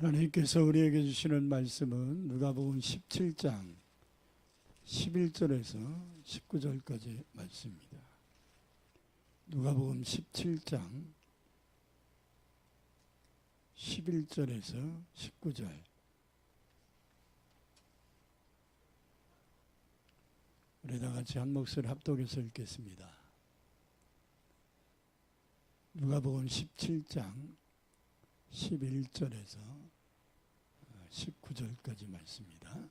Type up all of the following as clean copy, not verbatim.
하나님께서 우리에게 주시는 말씀은 누가복음 17장 11절에서 19절까지 말씀입니다. 누가복음 17장 11절에서 19절. 우리 다 같이 한 목소리 합독해서 읽겠습니다. 누가복음 17장 11절에서 19절까지 말씀입니다.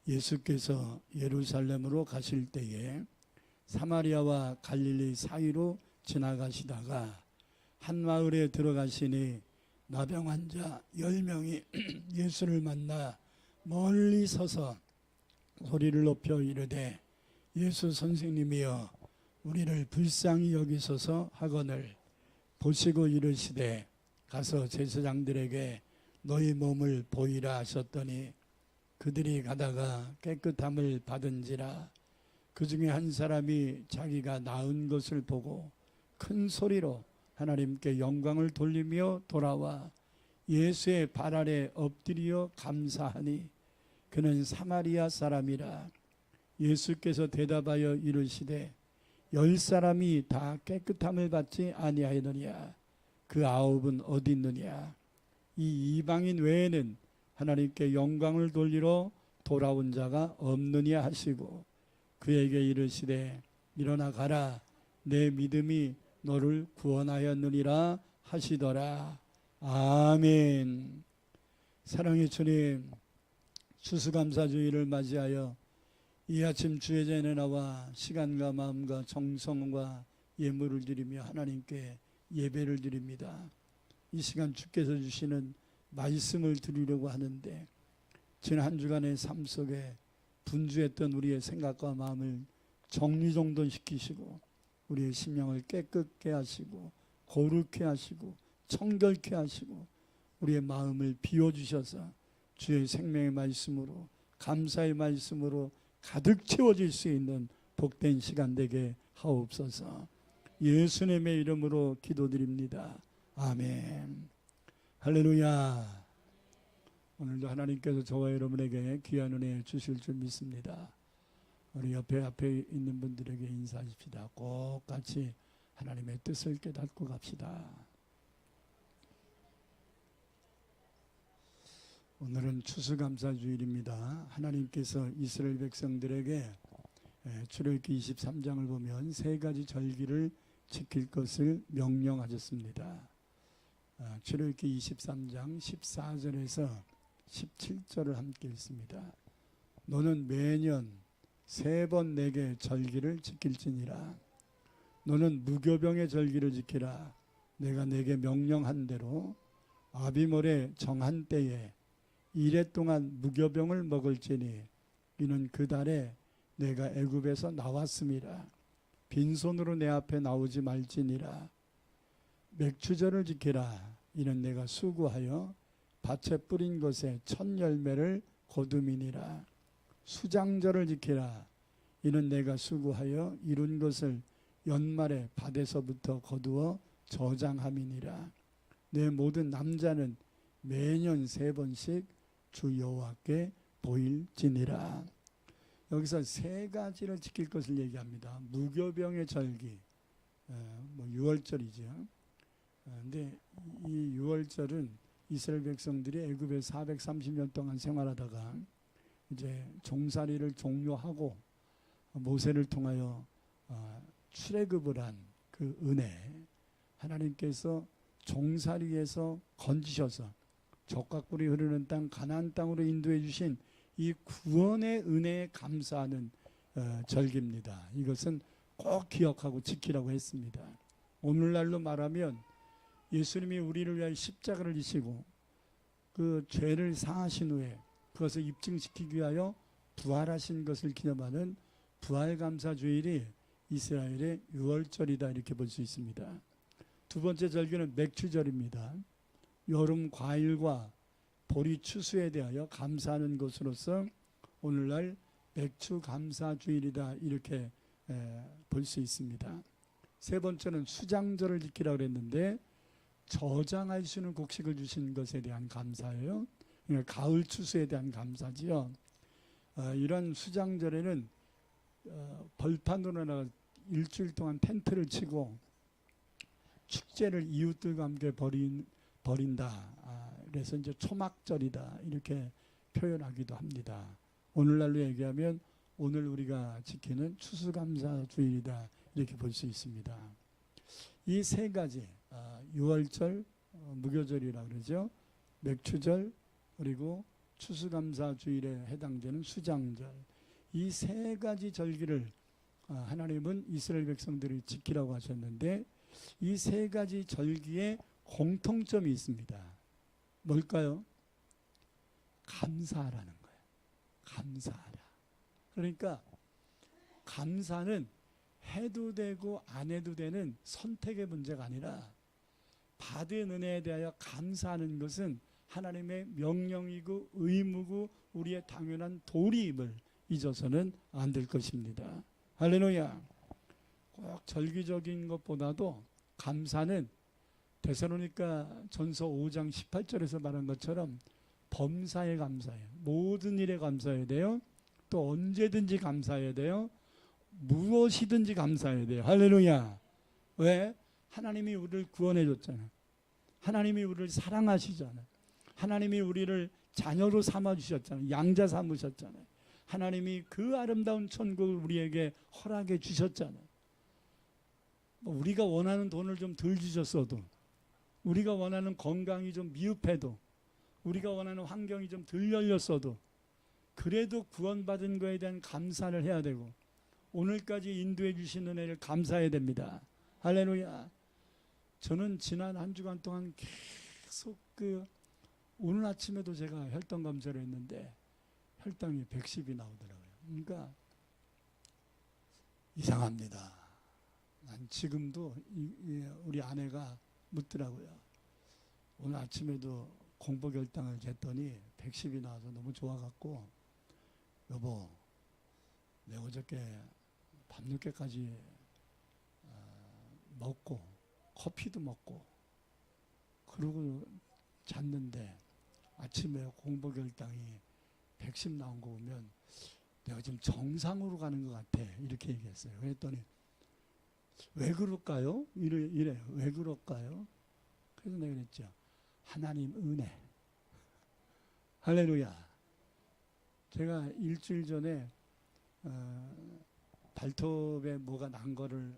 예수께서 예루살렘으로 가실 때에 사마리아와 갈릴리 사이로 지나가시다가 한 마을에 들어가시니 나병 환자 10명이 예수를 만나 멀리 서서 소리를 높여 이르되 예수 선생님이여 우리를 불쌍히 여기소서 하거늘 보시고 이르시되 가서 제사장들에게 너희 몸을 보이라 하셨더니 그들이 가다가 깨끗함을 받은지라. 그 중에 한 사람이 자기가 나은 것을 보고 큰 소리로 하나님께 영광을 돌리며 돌아와 예수의 발 아래 엎드려 감사하니 그는 사마리아 사람이라. 예수께서 대답하여 이르시되 10사람이 다 깨끗함을 받지 아니하였느냐? 그 9은 어디 있느냐? 이 이방인 외에는 하나님께 영광을 돌리러 돌아온 자가 없느냐 하시고 그에게 이르시되 일어나 가라 내 믿음이 너를 구원하였느니라 하시더라. 아멘. 사랑의 주님, 추수감사주일을 맞이하여 이 아침 주의 전에 나와 시간과 마음과 정성과 예물을 드리며 하나님께 예배를 드립니다. 이 시간 주께서 주시는 말씀을 드리려고 하는데 지난 한 주간의 삶 속에 분주했던 우리의 생각과 마음을 정리정돈시키시고 우리의 심령을 깨끗게 하시고 거룩게 하시고 청결케 하시고 우리의 마음을 비워주셔서 주의 생명의 말씀으로 감사의 말씀으로 가득 채워질 수 있는 복된 시간 되게 하옵소서. 예수님의 이름으로 기도드립니다. 아멘. 할렐루야. 오늘도 하나님께서 저와 여러분에게 귀한 은혜 주실 줄 믿습니다. 우리 앞에 있는 분들에게 인사하십시다. 꼭 같이 하나님의 뜻을 깨닫고 갑시다. 오늘은 추수감사주일입니다. 하나님께서 이스라엘 백성들에게 출애굽기 23장을 보면 3가지 절기를 지킬 것을 명령하셨습니다. 출애굽기 23장 14절에서 17절을 함께 읽습니다. 너는 매년 3번 내게 절기를 지킬지니라. 너는 무교병의 절기를 지키라. 내가 내게 명령한 대로 아비몰의 정한 때에 1해 동안 무교병을 먹을지니 이는 그 달에 내가 애굽에서 나왔음이라. 빈손으로 내 앞에 나오지 말지니라. 맥추절을 지키라. 이는 내가 수고하여 밭에 뿌린 것에 첫 열매를 거둠이니라. 수장절을 지키라. 이는 내가 수고하여 이룬 것을 연말에 밭에서부터 거두어 저장함이니라. 내 모든 남자는 매년 3번씩 주 여호와께 보일지니라. 여기서 3가지를 지킬 것을 얘기합니다. 무교병의 절기, 6월절이죠. 근데 이 6월절은 이스라엘 백성들이 애굽에 430년 동안 생활하다가 이제 종살이를 종료하고 모세를 통하여 출애굽을 한 그 은혜, 하나님께서 종살이에서 건지셔서 젖과 꿀이 흐르는 땅 가나안 땅으로 인도해 주신 이 구원의 은혜에 감사하는 절기입니다. 이것은 꼭 기억하고 지키라고 했습니다. 오늘날로 말하면 예수님이 우리를 위하여 십자가를 지시고 그 죄를 사하신 후에 그것을 입증시키기 위하여 부활하신 것을 기념하는 부활감사주일이 이스라엘의 6월절이다 이렇게 볼 수 있습니다. 두 번째 절기는 맥추절입니다. 여름 과일과 보리 추수에 대하여 감사하는 것으로서 오늘날 맥추감사주일이다 이렇게 볼 수 있습니다. 세 번째는 수장절을 지키라고 그랬는데 저장할 수 있는 곡식을 주신 것에 대한 감사예요. 그러니까 가을 추수에 대한 감사지요. 이런 수장절에는 벌판으로 나가 일주일 동안 텐트를 치고 축제를 이웃들과 함께 벌인다. 그래서 이제 초막절이다 이렇게 표현하기도 합니다. 오늘날로 얘기하면 오늘 우리가 지키는 추수감사주일이다 이렇게 볼 수 있습니다. 이 세 가지 6월절 무교절이라고 그러죠. 맥추절 그리고 추수감사주일에 해당되는 수장절 이 세 가지 절기를 하나님은 이스라엘 백성들이 지키라고 하셨는데 이 세 가지 절기에 공통점이 있습니다. 뭘까요? 감사하라는 거예요. 감사하라. 그러니까 감사는 해도 되고 안 해도 되는 선택의 문제가 아니라 받은 은혜에 대하여 감사하는 것은 하나님의 명령이고 의무고 우리의 당연한 도리임을 잊어서는 안 될 것입니다. 할렐루야. 꼭 절기적인 것보다도 감사는 데살로니가 전서 5장 18절에서 말한 것처럼 범사에 감사해요. 모든 일에 감사해야 돼요. 또 언제든지 감사해야 돼요. 무엇이든지 감사해야 돼요. 할렐루야. 왜? 하나님이 우리를 구원해 줬잖아요. 하나님이 우리를 사랑하시잖아요. 하나님이 우리를 자녀로 삼아주셨잖아요. 양자 삼으셨잖아요. 하나님이 그 아름다운 천국을 우리에게 허락해 주셨잖아요. 우리가 원하는 돈을 좀 덜 주셨어도, 우리가 원하는 건강이 좀 미흡해도, 우리가 원하는 환경이 좀 덜 열렸어도 그래도 구원받은 것에 대한 감사를 해야 되고 오늘까지 인도해 주신 은혜를 감사해야 됩니다. 할렐루야. 저는 지난 한 주간 동안 계속 오늘 아침에도 제가 혈당 검사를 했는데 혈당이 110이 나오더라고요. 그러니까 이상합니다. 난 지금도 우리 아내가 묻더라고요. 오늘 아침에도 공복 혈당을 쟀더니 110이 나와서 너무 좋아갖고 여보 내가 어저께 밤늦게까지 먹고 커피도 먹고 그러고 잤는데 아침에 공복 혈당이 110 나온 거 보면 내가 지금 정상으로 가는 것 같아 이렇게 얘기했어요. 그랬더니 왜 그럴까요? 이래요. 왜 그럴까요? 그래서 내가 그랬죠. 하나님 은혜. 할렐루야. 제가 일주일 전에 발톱에 뭐가 난 거를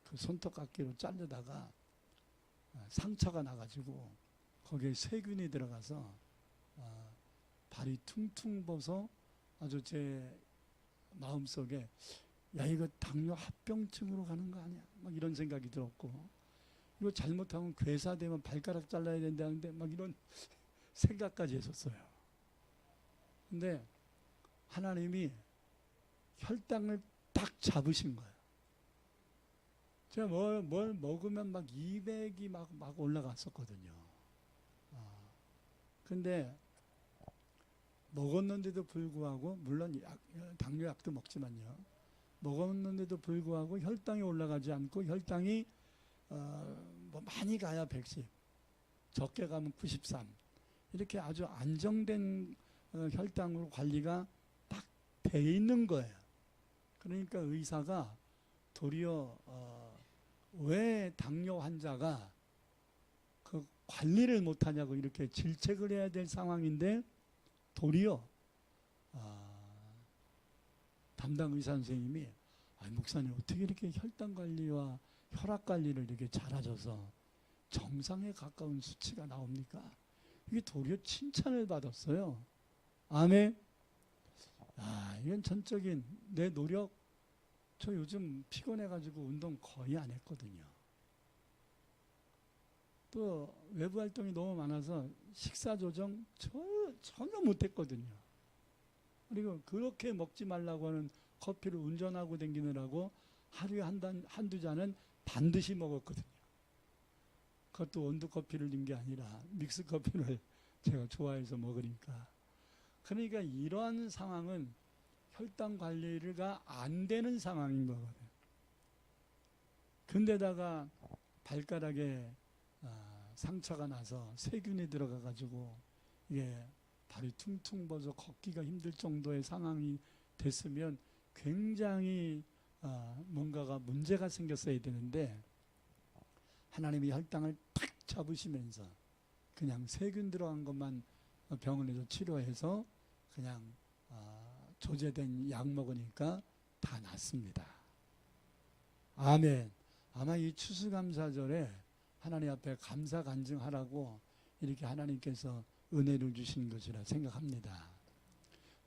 그 손톱깎이로 자르다가 상처가 나가지고 거기에 세균이 들어가서 발이 퉁퉁 벗어 아주 제 마음속에 야 이거 당뇨 합병증으로 가는 거 아니야? 막 이런 생각이 들었고 이거 잘못하면 괴사되면 발가락 잘라야 된다는데 막 이런 생각까지 했었어요. 근데 하나님이 혈당을 딱 잡으신 거예요. 제가 뭘 먹으면 막 200이 막 올라갔었거든요. 근데 먹었는데도 불구하고 물론 당뇨약도 먹지만요. 먹었는데도 불구하고 혈당이 올라가지 않고 혈당이 뭐 많이 가야 110, 적게 가면 93 이렇게 아주 안정된 혈당으로 관리가 딱 돼 있는 거예요. 그러니까 의사가 도리어 왜 당뇨 환자가 그 관리를 못하냐고 이렇게 질책을 해야 될 상황인데 도리어 담당 의사 선생님이 목사님 어떻게 이렇게 혈당 관리와 혈압 관리를 이렇게 잘하셔서 정상에 가까운 수치가 나옵니까? 이게 도리어 칭찬을 받았어요. 아멘. 이건 전적인 내 노력. 저 요즘 피곤해가지고 운동 거의 안 했거든요. 또 외부 활동이 너무 많아서 식사 조정 전혀 못했거든요. 그리고 그렇게 먹지 말라고 하는 커피를 운전하고 다니느라고 하루에 한두 잔은 반드시 먹었거든요. 그것도 원두커피를 넣은 게 아니라 믹스커피를 제가 좋아해서 먹으니까. 그러니까 이러한 상황은 혈당 관리가 안 되는 상황인 거거든요. 근데다가 발가락에 상처가 나서 세균이 들어가 가지고 이게 발이 퉁퉁 벗어 걷기가 힘들 정도의 상황이 됐으면 굉장히 뭔가가 문제가 생겼어야 되는데 하나님이 혈당을 탁 잡으시면서 그냥 세균 들어간 것만 병원에서 치료해서 그냥 조제된 약 먹으니까 다 낫습니다. 아멘. 아마 이 추수감사절에 하나님 앞에 감사 간증하라고 이렇게 하나님께서 은혜를 주신 것이라 생각합니다.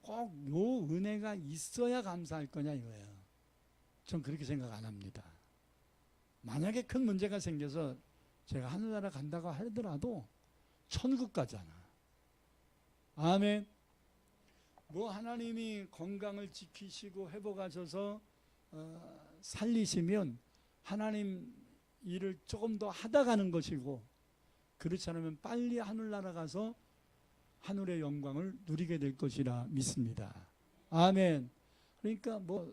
꼭 요 은혜가 있어야 감사할 거냐 이거예요. 전 그렇게 생각 안 합니다. 만약에 큰 문제가 생겨서 제가 하늘나라 간다고 하더라도 천국 가잖아. 아멘. 뭐 하나님이 건강을 지키시고 회복하셔서 살리시면 하나님 일을 조금 더 하다 가는 것이고, 그렇지 않으면 빨리 하늘나라 가서 하늘의 영광을 누리게 될 것이라 믿습니다. 아멘. 그러니까 뭐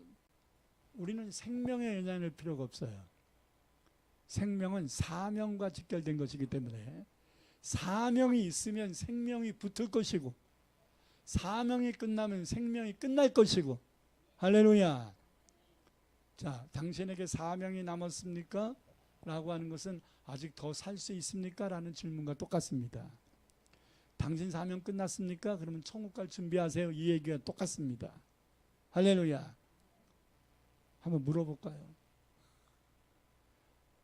우리는 생명에 연연할 필요가 없어요. 생명은 사명과 직결된 것이기 때문에 사명이 있으면 생명이 붙을 것이고, 사명이 끝나면 생명이 끝날 것이고. 할렐루야. 자, 당신에게 사명이 남았습니까? 라고 하는 것은 아직 더 살 수 있습니까? 라는 질문과 똑같습니다. 당신 사명 끝났습니까? 그러면 천국 갈 준비하세요. 이 얘기가 똑같습니다. 할렐루야. 한번 물어볼까요?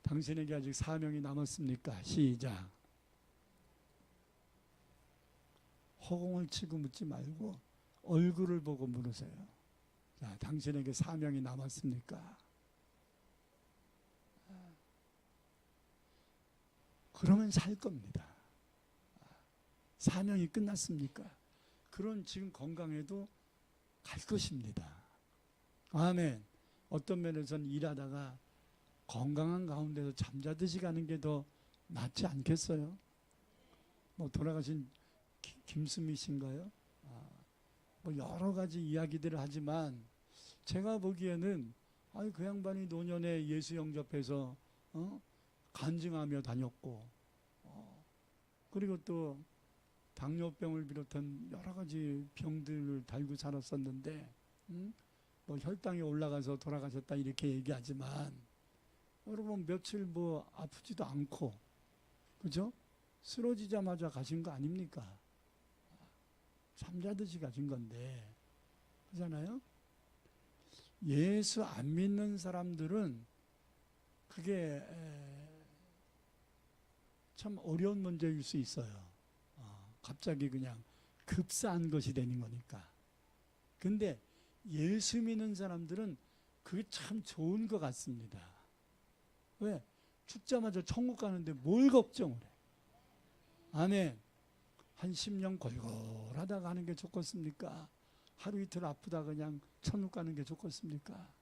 당신에게 아직 사명이 남았습니까? 시작. 허공을 치고 묻지 말고 얼굴을 보고 물으세요. 자, 당신에게 사명이 남았습니까? 그러면 살 겁니다. 사명이 끝났습니까? 그런 지금 건강에도 갈 것입니다. 아멘. 어떤 면에서는 일하다가 건강한 가운데서 잠자듯이 가는 게 더 낫지 않겠어요? 뭐 돌아가신 김수미 씨인가요? 뭐 여러 가지 이야기들을 하지만 제가 보기에는 그 양반이 노년에 예수 영접해서 간증하며 다녔고, 그리고 또 당뇨병을 비롯한 여러 가지 병들을 달고 살았었는데 뭐 혈당이 올라가서 돌아가셨다 이렇게 얘기하지만 여러분 며칠 뭐 아프지도 않고, 그죠? 쓰러지자마자 가신 거 아닙니까? 잠자듯이 가신 건데, 그렇잖아요? 예수 안 믿는 사람들은 그게 참 어려운 문제일 수 있어요. 갑자기 그냥 급사한 것이 되는 거니까. 근데 예수 믿는 사람들은 그게 참 좋은 것 같습니다. 왜? 죽자마자 천국 가는데 뭘 걱정을 해? 아멘. 한 10년 골골하다가 하는 게 좋겠습니까? 하루 이틀 아프다 그냥 천국 가는 게 좋겠습니까?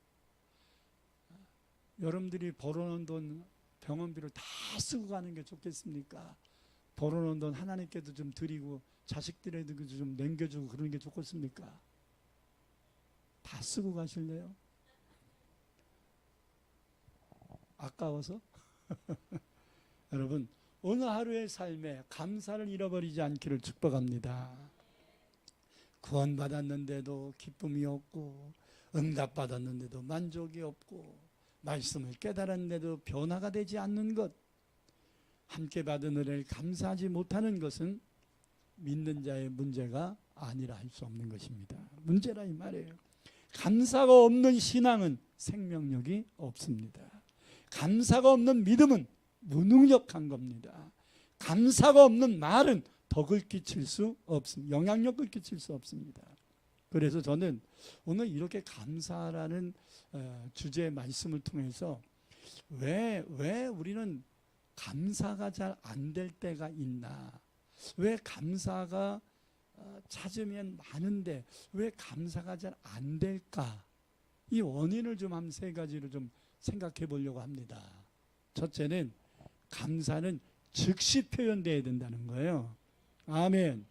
여러분들이 벌어놓은 돈 병원비를 다 쓰고 가는 게 좋겠습니까? 벌어놓은 돈 하나님께도 좀 드리고 자식들에도 좀 남겨주고 그러는 게 좋겠습니까? 다 쓰고 가실래요? 아까워서? 여러분, 오늘 하루의 삶에 감사를 잃어버리지 않기를 축복합니다. 구원받았는데도 기쁨이 없고, 응답받았는데도 만족이 없고, 말씀을 깨달았는데도 변화가 되지 않는 것, 함께 받은 은혜를 감사하지 못하는 것은 믿는 자의 문제가 아니라 할 수 없는 것입니다. 문제라 이 말이에요. 감사가 없는 신앙은 생명력이 없습니다. 감사가 없는 믿음은 무능력한 겁니다. 감사가 없는 말은 덕을 끼칠 수 없습니다. 영향력을 끼칠 수 없습니다. 그래서 저는 오늘 이렇게 감사라는 주제의 말씀을 통해서 왜 우리는 감사가 잘 안 될 때가 있나, 왜 감사가 찾으면 많은데 왜 감사가 잘 안 될까, 이 원인을 좀 한 세 가지로 좀 생각해 보려고 합니다. 첫째는 감사는 즉시 표현되어야 된다는 거예요. 아멘.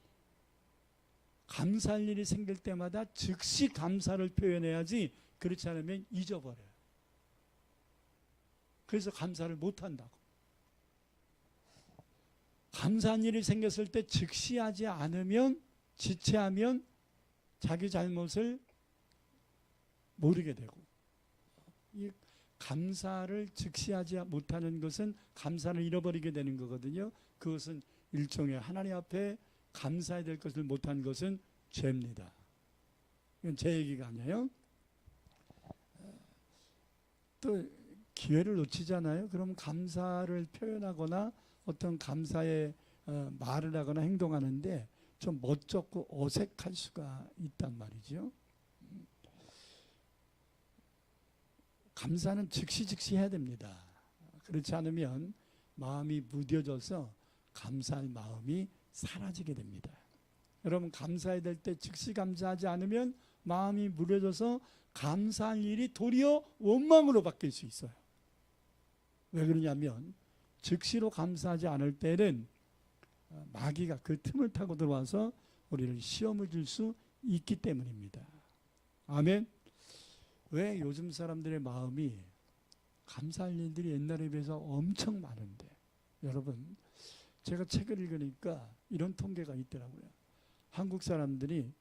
감사할 일이 생길 때마다 즉시 감사를 표현해야지, 그렇지 않으면 잊어버려요. 그래서 감사를 못한다고. 감사한 일이 생겼을 때 즉시 하지 않으면, 지체하면 자기 잘못을 모르게 되고, 이 감사를 즉시 하지 못하는 것은 감사를 잃어버리게 되는 거거든요. 그것은 일종의 하나님 앞에 감사해야 될 것을 못한 것은 죄입니다. 이건 제 얘기가 아니에요. 또 기회를 놓치잖아요. 그럼 감사를 표현하거나 어떤 감사의 말을 하거나 행동하는데 좀 멋쩍고 어색할 수가 있단 말이죠. 감사는 즉시 해야 됩니다. 그렇지 않으면 마음이 무뎌져서 감사할 마음이 사라지게 됩니다. 여러분, 감사해야 될 때 즉시 감사하지 않으면 마음이 무뎌져서 감사할 일이 도리어 원망으로 바뀔 수 있어요. 왜 그러냐면 즉시로 감사하지 않을 때는 마귀가 그 틈을 타고 들어와서 우리를 시험을 줄 수 있기 때문입니다. 아멘. 왜 요즘 사람들의 마음이 감사할 일들이 옛날에 비해서 엄청 많은데, 여러분, 제가 책을 읽으니까 이런 통계가 있더라고요. 한국 사람들이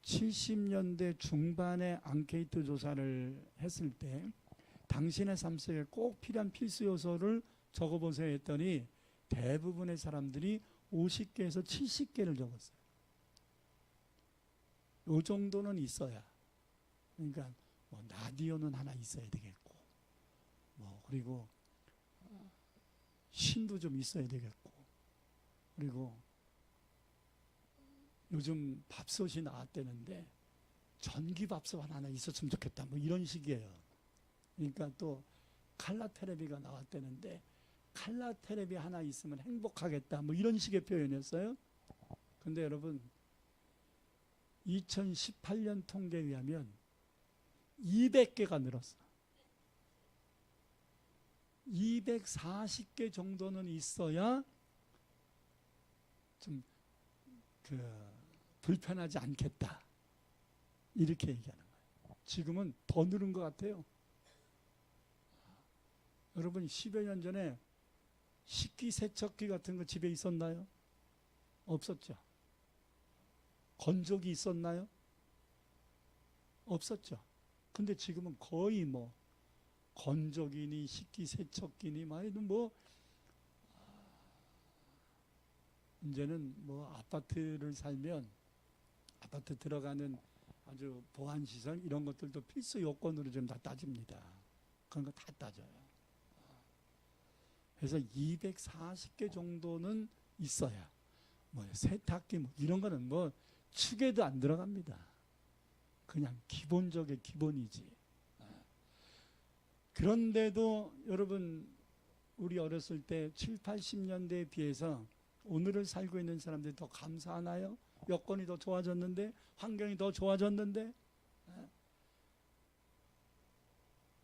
70년대 중반에 앙케이트 조사를 했을 때 당신의 삶 속에 꼭 필요한 필수 요소를 적어보세요 했더니 대부분의 사람들이 50개에서 70개를 적었어요. 이 정도는 있어야. 그러니까 뭐 라디오는 하나 있어야 되겠고, 뭐 그리고 신도 좀 있어야 되겠고, 그리고 요즘 밥솥이 나왔다는데 전기밥솥 하나 있었으면 좋겠다, 뭐 이런 식이에요. 그러니까 또 칼라 테레비가 나왔다는데 칼라 테레비 하나 있으면 행복하겠다, 뭐 이런 식의 표현이었어요. 근데 여러분, 2018년 통계에 의하면 200개가 늘었어. 240개 정도는 있어야 좀 불편하지 않겠다, 이렇게 얘기하는 거예요. 지금은 더 늘은 것 같아요. 여러분, 10여 년 전에 식기세척기 같은 거 집에 있었나요? 없었죠. 건조기 있었나요? 없었죠. 근데 지금은 거의 뭐 건조기니 식기세척기니 뭐 이제는 뭐 아파트를 살면 아파트 들어가는 아주 보안시설 이런 것들도 필수 요건으로 좀 다 따집니다. 그런 거 다 따져요. 그래서 240개 정도는 있어야, 뭐 세탁기 뭐 이런 거는 뭐 축에도 안 들어갑니다. 그냥 기본적인 기본이지. 그런데도 여러분, 우리 어렸을 때 7, 80년대에 비해서 오늘을 살고 있는 사람들이 더 감사하나요? 여건이 더 좋아졌는데, 환경이 더 좋아졌는데.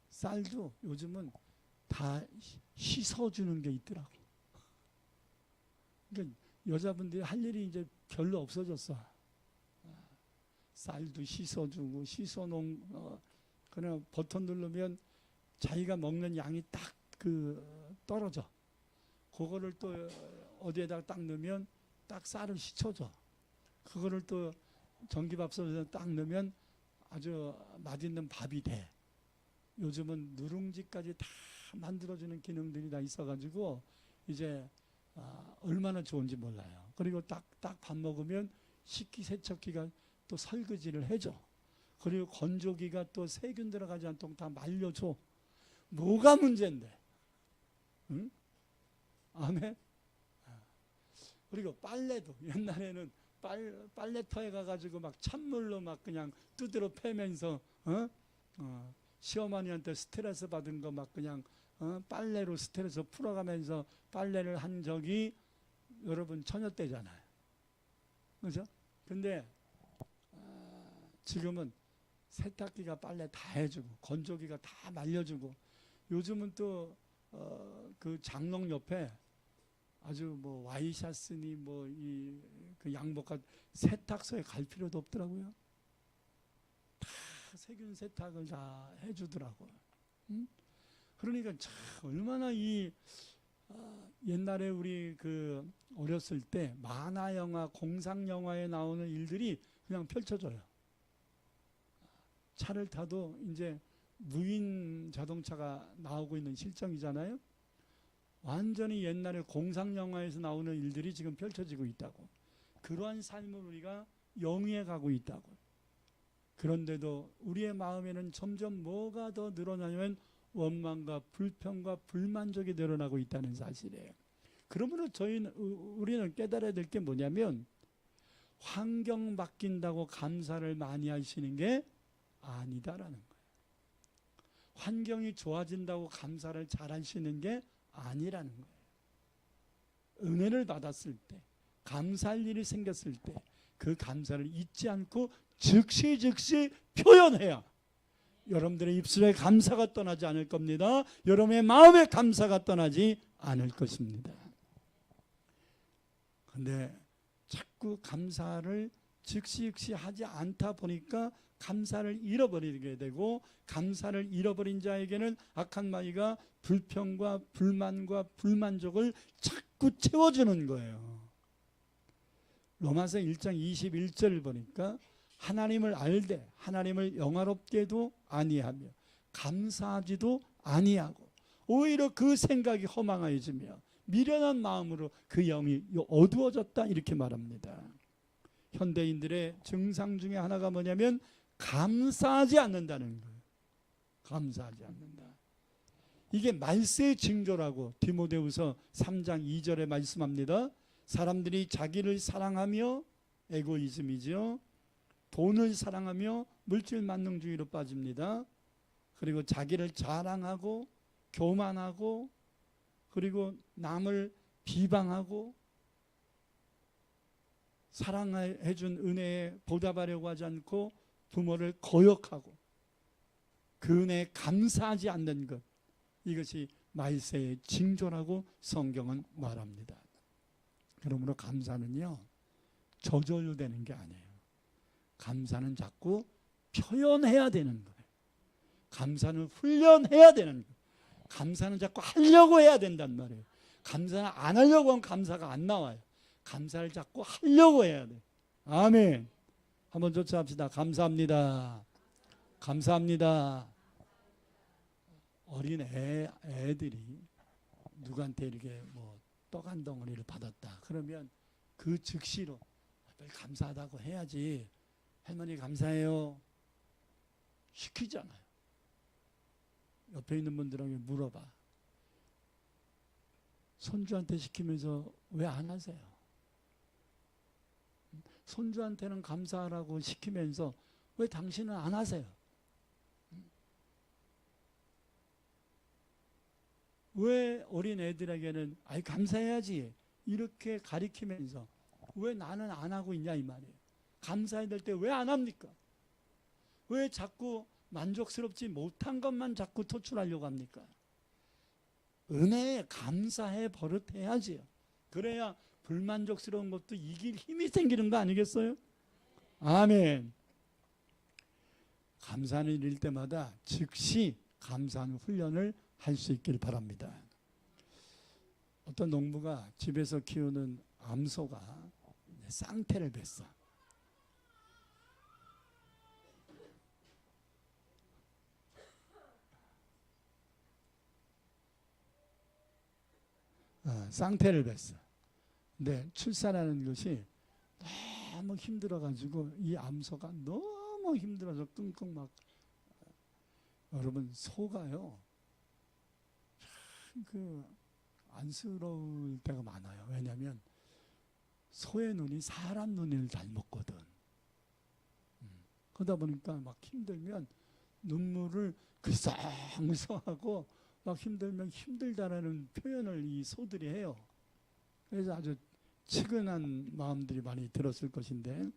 쌀도 요즘은 다 씻어주는 게 있더라고. 그러니까 여자분들이 할 일이 이제 별로 없어졌어. 쌀도 씻어주고 씻어놓은, 그냥 버튼 누르면 자기가 먹는 양이 딱 떨어져. 그거를 또 어디에다가 딱 넣으면 딱 쌀을 씻어줘. 그거를 또 전기밥솥에 딱 넣으면 아주 맛있는 밥이 돼. 요즘은 누룽지까지 다 만들어주는 기능들이 다 있어가지고 이제 얼마나 좋은지 몰라요. 그리고 딱 밥 먹으면 식기세척기가 또 설거지를 해줘. 그리고 건조기가 또 세균 들어가지 않도록 다 말려줘. 뭐가 문제인데? 응? 아멘? 그리고 빨래도 옛날에는 빨래터에 가가지고 막 찬물로 막 그냥 두드러 패면서 시어머니한테 스트레스 받은 거 막 그냥 빨래로 스트레스 풀어가면서 빨래를 한 적이 여러분 처녀 때잖아요. 그죠? 근데 지금은 세탁기가 빨래 다 해주고 건조기가 다 말려주고, 요즘은 또 그 장롱 옆에 아주 뭐 와이셔츠니 뭐 그 양복과 세탁소에 갈 필요도 없더라고요. 다 세균 세탁을 다 해주더라고요. 응? 그러니까 참 얼마나 이 옛날에 우리 그 어렸을 때 만화 영화, 공상 영화에 나오는 일들이 그냥 펼쳐져요. 차를 타도 이제 무인 자동차가 나오고 있는 실정이잖아요. 완전히 옛날에 공상 영화에서 나오는 일들이 지금 펼쳐지고 있다고. 그러한 삶을 우리가 영위해 가고 있다고. 그런데도 우리의 마음에는 점점 뭐가 더 늘어나냐면 원망과 불평과 불만족이 늘어나고 있다는 사실이에요. 그러므로 우리는 깨달아야 될 게 뭐냐면 환경 바뀐다고 감사를 많이 하시는 게 아니다라는 거예요. 환경이 좋아진다고 감사를 잘 하시는 게 아니라는 거예요. 은혜를 받았을 때, 감사할 일이 생겼을 때 그 감사를 잊지 않고 즉시 표현해야 여러분들의 입술에 감사가 떠나지 않을 겁니다. 여러분의 마음에 감사가 떠나지 않을 것입니다. 그런데 자꾸 감사를 즉시 하지 않다 보니까 감사를 잃어버리게 되고, 감사를 잃어버린 자에게는 악한 마귀가 불평과 불만과 불만족을 자꾸 채워주는 거예요. 로마서 1장 21절을 보니까 하나님을 알되 하나님을 영화롭게도 아니하며 감사하지도 아니하고 오히려 그 생각이 허망해지며 미련한 마음으로 그 영이 어두워졌다, 이렇게 말합니다. 현대인들의 증상 중에 하나가 뭐냐면 감사하지 않는다는 거예요. 감사하지 않는다. 이게 말세의 징조라고 디모데후서 3장 2절에 말씀합니다. 사람들이 자기를 사랑하며, 에고이즘이죠. 돈을 사랑하며 물질 만능주의로 빠집니다. 그리고 자기를 자랑하고 교만하고, 그리고 남을 비방하고, 사랑해 준 은혜에 보답하려고 하지 않고 부모를 거역하고 그 은혜에 감사하지 않는 것, 이것이 말세의 징조라고 성경은 말합니다. 그러므로 감사는요, 저절로 되는 게 아니에요. 감사는 자꾸 표현해야 되는 거예요. 감사는 훈련해야 되는 거예요. 감사는 자꾸 하려고 해야 된단 말이에요. 감사는 안 하려고 하면 감사가 안 나와요. 감사를 자꾸 하려고 해야 돼요. 아멘. 한번 조차합시다. 감사합니다. 감사합니다. 어린 애들이 누구한테 이렇게 뭐 떡 한 덩어리를 받았다 그러면 그 즉시로 감사하다고 해야지, 할머니 감사해요 시키잖아요. 옆에 있는 분들에게 물어봐. 손주한테 시키면서 왜 안 하세요? 손주한테는 감사하라고 시키면서 왜 당신은 안 하세요? 왜 어린 애들에게는 아이 감사해야지 이렇게 가리키면서 왜 나는 안 하고 있냐 이 말이에요. 감사해야 될 때 왜 안 합니까? 왜 자꾸 만족스럽지 못한 것만 자꾸 토출하려고 합니까? 은혜에 감사해 버릇해야지요. 그래야 불만족스러운 것도 이길 힘이 생기는 거 아니겠어요? 아멘. 감사는 일 때마다 즉시 감사하는 훈련을 할 수 있길 바랍니다. 어떤 농부가 집에서 키우는 암소가 쌍태를 뱄어. 쌍태를 뱄어. 근데 출산하는 것이 너무 힘들어가지고 이 암소가 너무 힘들어서 끙끙 막, 여러분 소가요 그 안쓰러울 때가 많아요. 왜냐하면 소의 눈이 사람 눈을 닮았거든. 그러다 보니까 막 힘들면 눈물을 글썽글썽하고 막 힘들면 힘들다라는 표현을 이 소들이 해요. 그래서 아주 측은한 마음들이 많이 들었을 것인데,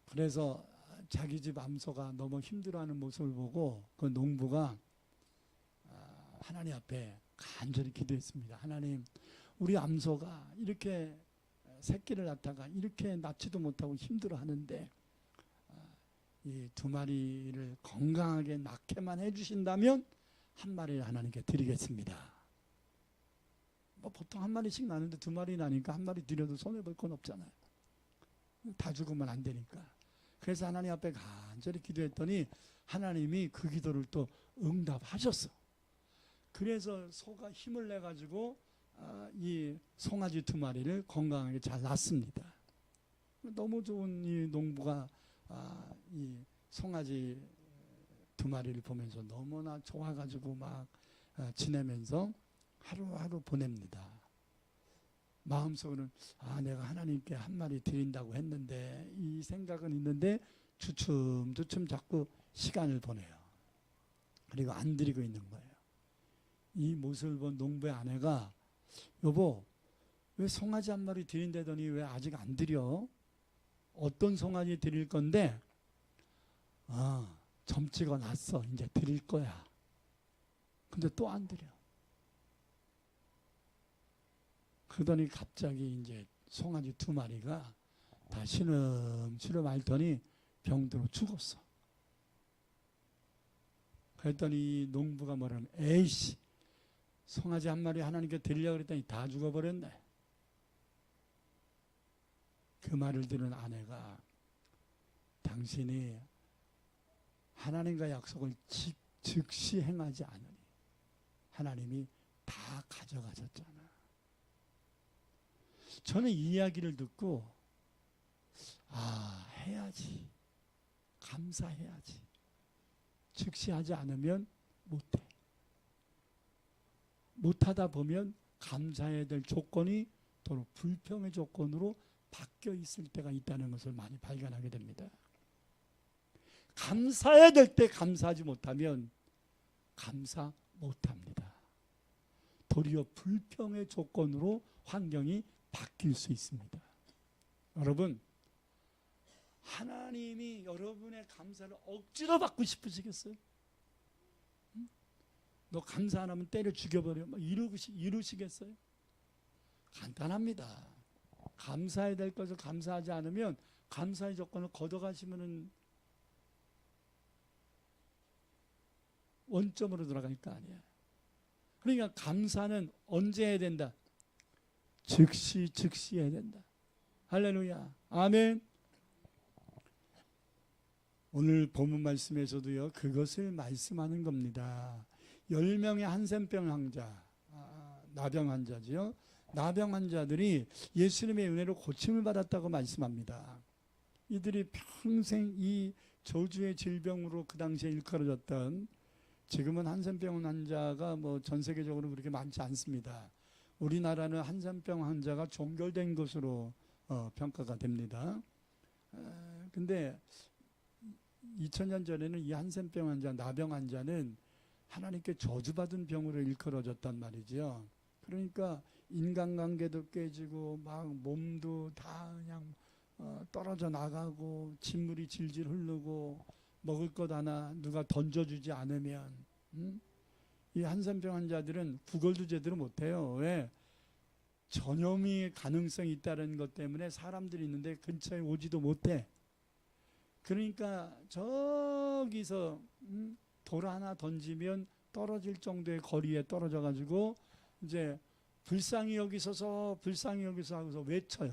그래서 자기 집 암소가 너무 힘들어하는 모습을 보고 그 농부가 하나님 앞에 간절히 기도했습니다. 하나님, 우리 암소가 이렇게 새끼를 낳다가 이렇게 낳지도 못하고 힘들어하는데 이 두 마리를 건강하게 낳게만 해주신다면 한 마리를 하나님께 드리겠습니다. 뭐 보통 한 마리씩 나는데 두 마리 나니까 한 마리 드려도 손해볼 건 없잖아요. 다 죽으면 안 되니까. 그래서 하나님 앞에 간절히 기도했더니 하나님이 그 기도를 또 응답하셨어. 그래서 소가 힘을 내가지고 이 송아지 두 마리를 건강하게 잘 낳습니다. 너무 좋은 이 농부가 이 송아지 두 마리를 보면서 너무나 좋아가지고 막 지내면서 하루하루 보냅니다. 마음속으로는 내가 하나님께 한 마리 드린다고 했는데 이 생각은 있는데 주춤주춤 자꾸 시간을 보내요. 그리고 안 드리고 있는 거예요. 이 모습을 본 농부의 아내가 여보 왜 송아지 한 마리 드린다더니 왜 아직 안 드려? 어떤 송아지 드릴 건데 점 찍어놨어. 이제 드릴 거야. 근데 또 안 드려. 그러더니 갑자기 이제 송아지 두 마리가 다 신음치러 앓더니 병들어 죽었어. 그랬더니 농부가 뭐라는 에이씨 송아지 한 마리 하나님께 드리려고 그랬더니 다 죽어버렸네. 그 말을 들은 아내가 당신이 하나님과 약속을 즉시 행하지 않으니 하나님이 다 가져가셨잖아. 저는 이 이야기를 듣고 해야지. 감사해야지. 즉시 하지 않으면 못해. 못하다 보면 감사해야 될 조건이 도로 불평의 조건으로 바뀌어 있을 때가 있다는 것을 많이 발견하게 됩니다. 감사해야 될 때 감사하지 못하면 감사 못합니다. 도리어 불평의 조건으로 환경이 바뀔 수 있습니다. 여러분, 하나님이 여러분의 감사를 억지로 받고 싶으시겠어요? 너 감사 안 하면 때려 죽여버려. 이루시겠어요? 간단합니다. 감사해야 될 것을 감사하지 않으면 감사의 조건을 걷어가시면 원점으로 돌아갈 거 아니에요. 그러니까 감사는 언제 해야 된다? 즉시 해야 된다. 할렐루야. 아멘. 오늘 본문 말씀에서도요, 그것을 말씀하는 겁니다. 10명의 한센병 환자, 나병 환자지요. 나병 환자들이 예수님의 은혜로 고침을 받았다고 말씀합니다. 이들이 평생 이 저주의 질병으로 그 당시에 일컬어졌던, 지금은 한센병 환자가 뭐 전 세계적으로 그렇게 많지 않습니다. 우리나라는 한센병 환자가 종결된 것으로 평가가 됩니다. 근데 2000년 전에는 이 한센병 환자, 나병 환자는 하나님께 저주받은 병으로 일컬어졌단 말이죠. 그러니까 인간관계도 깨지고 막 몸도 다 그냥 떨어져 나가고 진물이 질질 흐르고 먹을 것 하나 누가 던져주지 않으면 이 한센병 환자들은 구걸도 제대로 못해요. 왜? 전염이 가능성이 있다는 것 때문에 사람들이 있는데 근처에 오지도 못해. 그러니까 저기서 돌 하나 던지면 떨어질 정도의 거리에 떨어져 가지고 이제 불쌍히 여기서서 하고서 외쳐요.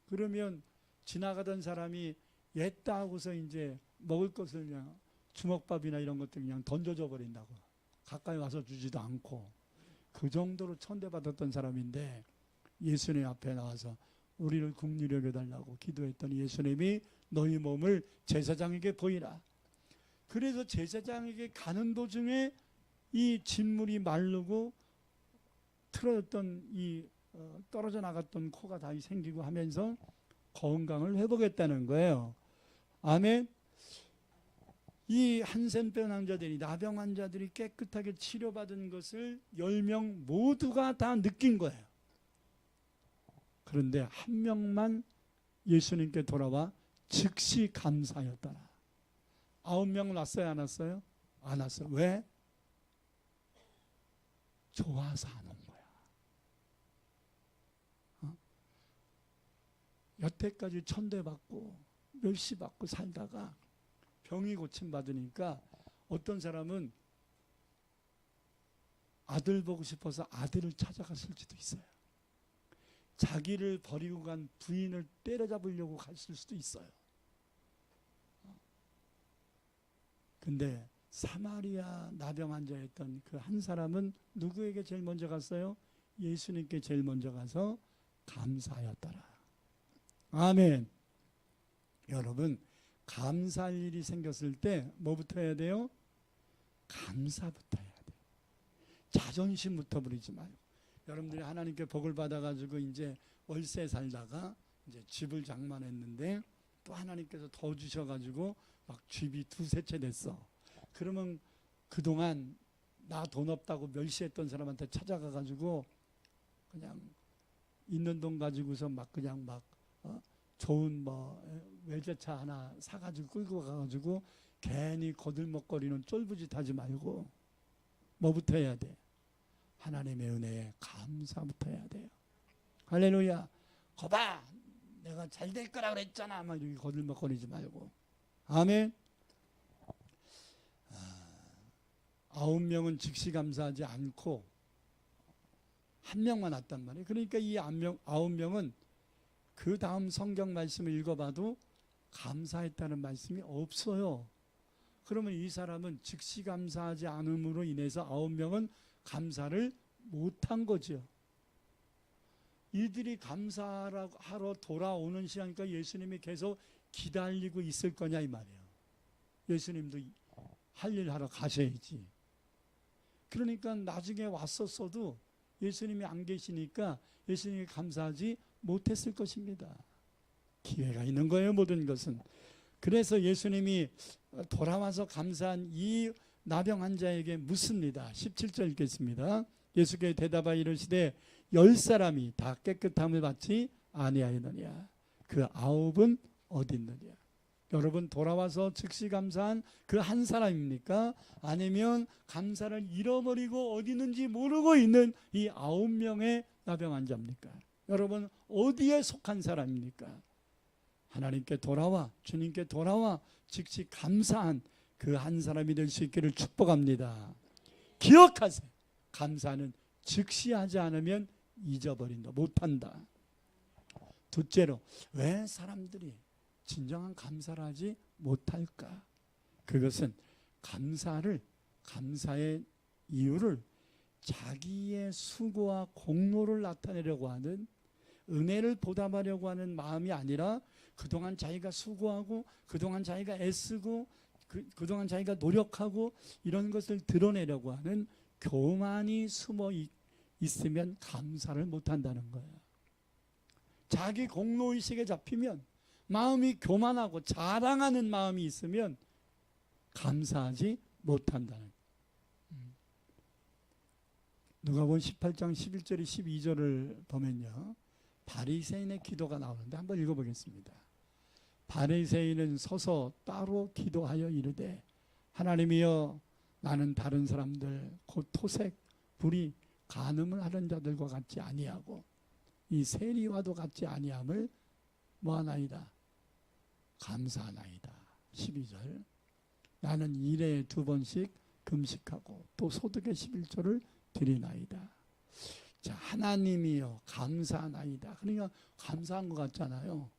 그러면 지나가던 사람이 옛다 하고서 이제 먹을 것을 그냥 주먹밥이나 이런 것들 그냥 던져줘 버린다고. 가까이 와서 주지도 않고. 그 정도로 천대받았던 사람인데 예수님 앞에 나와서 우리를 긍휼히 여겨달라고 기도했더니 예수님이 너희 몸을 제사장에게 보이라. 그래서 제사장에게 가는 도중에 이 진물이 마르고 틀어졌던 이 떨어져 나갔던 코가 다시 생기고 하면서 건강을 회복했다는 거예요. 아멘. 이 한센병 환자들이, 나병 환자들이 깨끗하게 치료받은 것을 10명 모두가 다 느낀 거예요. 그런데 한 명만 예수님께 돌아와 즉시 감사하였더라. 9명 왔어요, 안 왔어요? 안 왔어요. 왜? 좋아서 안 온 거야. 여태까지 천대받고 멸시받고 살다가 병이 고침받으니까 어떤 사람은 아들 보고 싶어서 아들을 찾아갔을지도 있어요. 자기를 버리고 간 부인을 때려잡으려고 갔을 수도 있어요. 근데 사마리아 나병 환자였던 그 한 사람은 누구에게 제일 먼저 갔어요? 예수님께 제일 먼저 가서 감사하였더라. 아멘. 여러분, 감사할 일이 생겼을 때 뭐부터 해야 돼요? 감사부터 해야 돼요. 자존심부터 부리지 말고. 여러분들이 하나님께 복을 받아가지고 이제 월세 살다가 이제 집을 장만했는데 또 하나님께서 더 주셔가지고 막 집이 두세 채 됐어. 그러면 그동안 나 돈 없다고 멸시했던 사람한테 찾아가가지고 그냥 있는 돈 가지고서 막 그냥 막 좋은 뭐 외제차 하나 사가지고 끌고 가가지고 괜히 거들먹거리는 쫄부짓 하지 말고 뭐부터 해야 돼? 하나님의 은혜에 감사부터 해야 돼요. 할렐루야. 거봐, 내가 잘 될 거라 그랬잖아. 막 이렇게 거들먹거리지 말고. 아멘. 9명은 즉시 감사하지 않고 한 명만 왔단 말이에요. 그러니까 이 9명은 그 다음 성경 말씀을 읽어봐도 감사했다는 말씀이 없어요. 그러면 이 사람은 즉시 감사하지 않음으로 인해서 9명은 감사를 못한 거죠. 이들이 감사하러 돌아오는 시간이니까 예수님이 계속 기다리고 있을 거냐 이 말이에요. 예수님도 할 일 하러 가셔야지. 그러니까 나중에 왔었어도 예수님이 안 계시니까 예수님이 감사하지 못했을 것입니다. 기회가 있는 거예요, 모든 것은. 그래서 예수님이 돌아와서 감사한 이 나병 환자에게 묻습니다. 17절 읽겠습니다. 예수께 대답하여 이르시되 10사람이 다 깨끗함을 받지 아니하였느냐. 그 9은 어디 있느냐. 여러분, 돌아와서 즉시 감사한 그 한 사람입니까? 아니면 감사를 잃어버리고 어디 있는지 모르고 있는 이 9명의 나병 환자입니까? 여러분, 어디에 속한 사람입니까? 하나님께 돌아와, 주님께 돌아와 즉시 감사한 그 한 사람이 될 수 있기를 축복합니다. 기억하세요. 감사는 즉시 하지 않으면 잊어버린다, 못한다. 둘째로, 왜 사람들이 진정한 감사를 하지 못할까? 그것은 감사의 이유를 자기의 수고와 공로를 나타내려고 하는, 은혜를 보답하려고 하는 마음이 아니라 그동안 자기가 수고하고 그동안 자기가 애쓰고 그동안 자기가 노력하고 이런 것을 드러내려고 하는 교만이 숨어 있으면 감사를 못한다는 거예요. 자기 공로의식에 잡히면, 마음이 교만하고 자랑하는 마음이 있으면 감사하지 못한다는 거예요. 누가복음 18장 11절에 12절을 보면요, 바리새인의 기도가 나오는데 한번 읽어보겠습니다. 바리새인은 서서 따로 기도하여 이르되 하나님이여, 나는 다른 사람들 곧 토색, 불의, 간음을 하는 자들과 같지 아니하고 이 세리와도 같지 아니함을 뭐하나이다? 감사하나이다. 12절. 나는 일에 2번씩 금식하고 또 소득의 11조를 드리나이다. 자, 하나님이여 감사하나이다. 그러니까 감사한 것 같잖아요.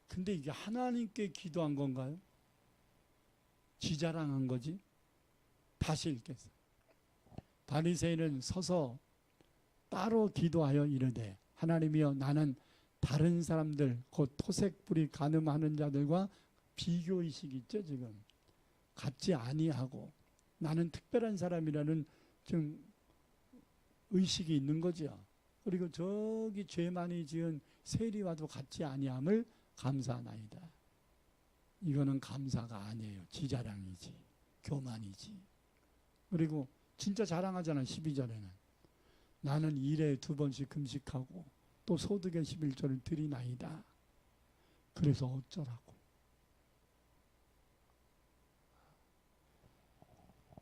근데 이게 하나님께 기도한 건가요? 지 자랑한 거지? 다시 읽겠어요. 바리새인은 서서 따로 기도하여 이르되 하나님이여, 나는 다른 사람들 곧 토색, 불의, 간음하는 자들과 비교의식이 있죠. 지금 같지 아니하고 나는 특별한 사람이라는 좀 의식이 있는 거죠. 그리고 저기 죄 많이 지은 세리와도 같지 아니함을 감사하나이다. 이거는 감사가 아니에요. 지자랑이지, 교만이지. 그리고 진짜 자랑하잖아. 12절에는 나는 일에 2번씩 금식하고 또 소득의 11조를 드리나이다. 그래서 어쩌라고.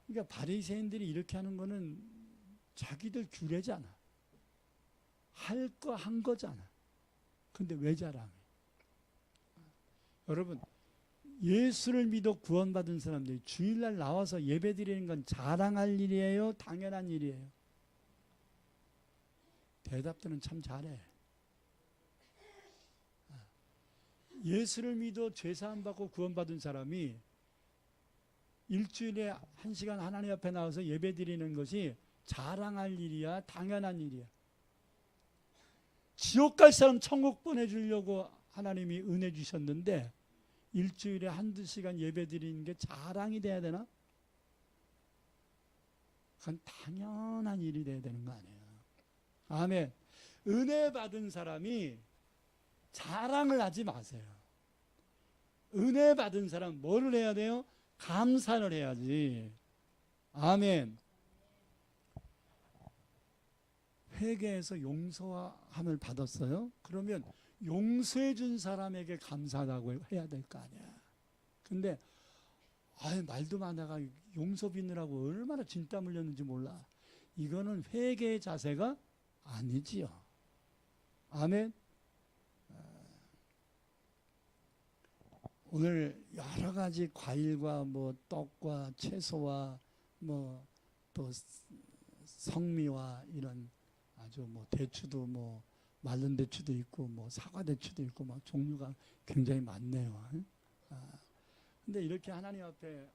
그러니까 바리새인들이 이렇게 하는 거는 자기들 규례잖아. 할 거 한 거잖아. 근데 왜 자랑해? 여러분, 예수를 믿어 구원받은 사람들이 주일날 나와서 예배 드리는 건 자랑할 일이에요? 당연한 일이에요? 대답들은 참 잘해. 예수를 믿어 죄사함 받고 구원받은 사람이 일주일에 1시간 하나님 앞에 나와서 예배 드리는 것이 자랑할 일이야, 당연한 일이야. 지옥 갈 사람 천국 보내주려고 하나님이 은혜 주셨는데 일주일에 1~2시간 예배 드리는 게 자랑이 돼야 되나? 그건 당연한 일이 돼야 되는 거 아니에요. 아멘. 은혜 받은 사람이 자랑을 하지 마세요. 은혜 받은 사람 뭐를 해야 돼요? 감사를 해야지. 아멘. 회개해서 용서함을 받았어요? 그러면 용서해 준 사람에게 감사하다고 해야 될 거 아니야. 근데 말도 많아가 용서 빚느라고 얼마나 진땀 흘렸는지 몰라. 이거는 회개의 자세가 아니지요. 아멘. 오늘 여러 가지 과일과 뭐 떡과 채소와 뭐 또 성미와 이런 아주 뭐 대추도 뭐 말른 대추도 있고 뭐 사과 대추도 있고 막 종류가 굉장히 많네요. 근데 이렇게 하나님 앞에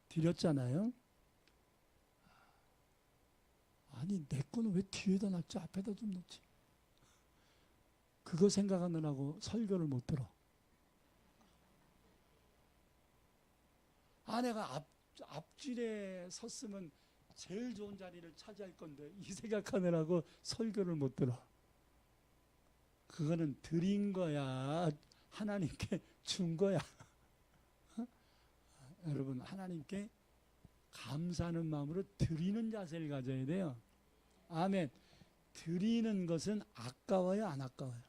드렸잖아요. 아니 내 거는 왜 뒤에다 놨지? 앞에다 좀 놓지. 그거 생각하느라고 설교를 못 들어. 내가 앞줄에 섰으면 제일 좋은 자리를 차지할 건데 이 생각하느라고 설교를 못 들어. 그거는 드린 거야. 하나님께 준 거야. 여러분 하나님께 감사하는 마음으로 드리는 자세를 가져야 돼요. 아멘. 드리는 것은 아까워요, 안 아까워요?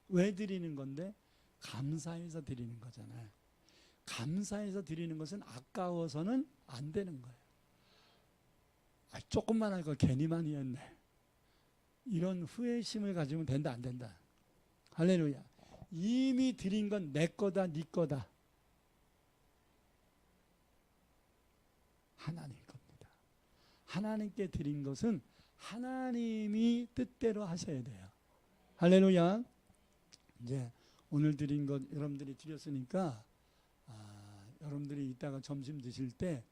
왜 드리는 건데? 감사해서 드리는 거잖아요. 감사해서 드리는 것은 아까워서는 안 되는 거예요. 조금만 하니까 괜히 많이 했네. 이런 후회심을 가지면 된다, 안 된다? 할렐루야. 이미 드린 건 내 거다, 네 거다. 하나님 겁니다. 하나님께 드린 것은 하나님이 뜻대로 하셔야 돼요. 할렐루야. 이제 오늘 드린 것 여러분들이 드렸으니까 여러분들이 이따가 점심 드실 때